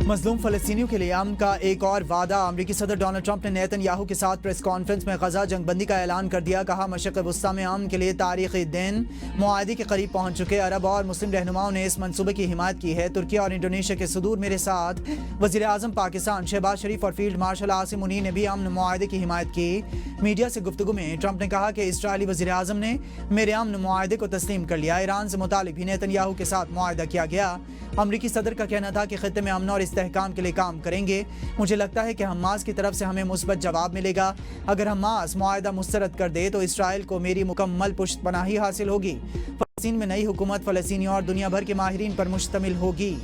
مظلوم فلسطینیوں کے لیے امن کا ایک اور وعدہ۔ امریکی صدر ڈونلڈ ٹرمپ نے نیتن یاہو کے ساتھ پریس کانفرنس میں غزہ جنگ بندی کا اعلان کر دیا۔ کہا مشرق وسطیٰ میں امن کے لیے تاریخی دن معاہدے کے قریب پہنچ چکے عرب اور مسلم رہنماؤں نے اس منصوبے کی حمایت کی ہے۔ ترکی اور انڈونیشیا کے صدور میرے ساتھ وزیر اعظم پاکستان شہباز شریف اور فیلڈ مارشل عاصم منیر نے بھی امن معاہدے کی حمایت کی۔ میڈیا سے گفتگو میں ٹرمپ نے کہا کہ اسرائیلی وزیر اعظم نے میرے امن معاہدے کو تسلیم کر لیا۔ ایران سے متعلق بھی نیتن یاہو کے ساتھ معاہدہ کیا گیا۔ امریکی صدر کا کہنا تھا کہ خطے میں امن اور استحکام کے لیے کام کریں گے۔ مجھے لگتا ہے کہ حماس کی طرف سے ہمیں مثبت جواب ملے گا۔ اگر حماس معاہدہ مسترد کر دے تو اسرائیل کو میری مکمل پشت پناہی حاصل ہوگی۔ فلسطین میں نئی حکومت فلسطینیوں اور دنیا بھر کے ماہرین پر مشتمل ہوگی۔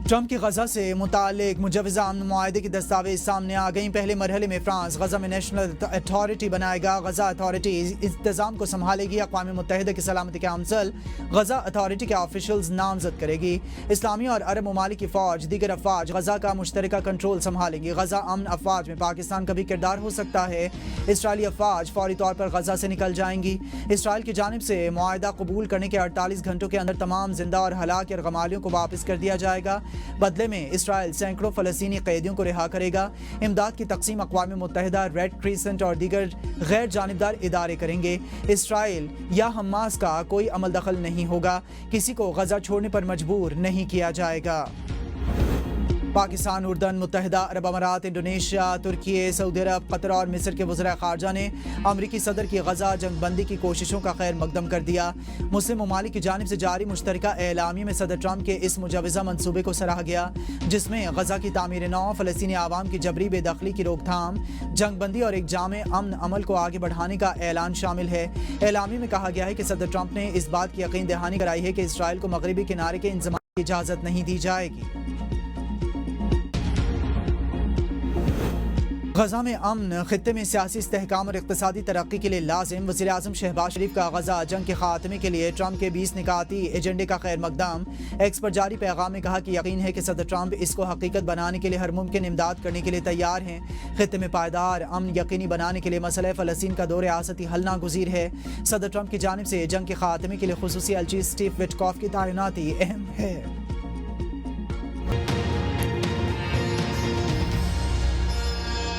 ٹرمپ کی غزہ سے متعلق مجوزہ امن معاہدے کی دستاویز سامنے آ گئیں۔ پہلے مرحلے میں فرانس غزہ میں نیشنل اتھارٹی بنائے گا۔ غزہ اتھارٹی انتظام کو سنبھالے گی۔ اقوام متحدہ کی سلامتی کونسل غزہ اتھارٹی کے آفیشلز نامزد کرے گی۔ اسلامی اور عرب ممالک کی فوج دیگر افواج غزہ کا مشترکہ کنٹرول سنبھالیں گی۔ غزہ امن افواج میں پاکستان کا بھی کردار ہو سکتا ہے۔ اسرائیلی افواج فوری طور پر غزہ سے نکل جائیں گی۔ اسرائیل کی جانب سے معاہدہ قبول کرنے کے 48 گھنٹوں کے اندر تمام زندہ اور ہلاک یرغمالیوں کو واپس کر دیا جائے گا۔ بدلے میں اسرائیل سینکڑوں فلسطینی قیدیوں کو رہا کرے گا۔ امداد کی تقسیم اقوام متحدہ، ریڈ کریسنٹ اور دیگر غیر جانبدار ادارے کریں گے۔ اسرائیل یا حماس کا کوئی عمل دخل نہیں ہوگا۔ کسی کو غزہ چھوڑنے پر مجبور نہیں کیا جائے گا۔ پاکستان، اردن، متحدہ عرب امارات، انڈونیشیا، ترکی، سعودی عرب، قطر اور مصر کے وزراء خارجہ نے امریکی صدر کی غزہ جنگ بندی کی کوششوں کا خیر مقدم کر دیا۔ مسلم ممالک کی جانب سے جاری مشترکہ اعلامیے میں صدر ٹرمپ کے اس مجوزہ منصوبے کو سراہا گیا، جس میں غزہ کی تعمیر نو، فلسطینی عوام کی جبری بے دخلی کی روک تھام، جنگ بندی اور ایک جامع امن عمل کو آگے بڑھانے کا اعلان شامل ہے۔ اعلامیے میں کہا گیا ہے کہ صدر ٹرمپ نے اس بات کی یقین دہانی کرائی ہے کہ اسرائیل کو مغربی کنارے کے انضمام کی اجازت نہیں دی جائے گی۔ غزہ میں امن خطے میں سیاسی استحکام اور اقتصادی ترقی کے لیے لازم۔ وزیر اعظم شہباز شریف کا غزہ جنگ کے خاتمے کے لیے ٹرمپ کے 20 نکاتی ایجنڈے کا خیر مقدم۔ ایکس پر جاری پیغام میں کہا کہ یقین ہے کہ صدر ٹرمپ اس کو حقیقت بنانے کے لیے ہر ممکن امداد کرنے کے لیے تیار ہیں۔ خطے میں پائیدار امن یقینی بنانے کے لیے مسئلہ فلسطین کا دو ریاستی حل ناگزیر ہے۔ صدر ٹرمپ کی جانب سے جنگ کے خاتمے کے لیے خصوصی ایلچی اسٹیو وٹکوف کی تعیناتی اہم ہے۔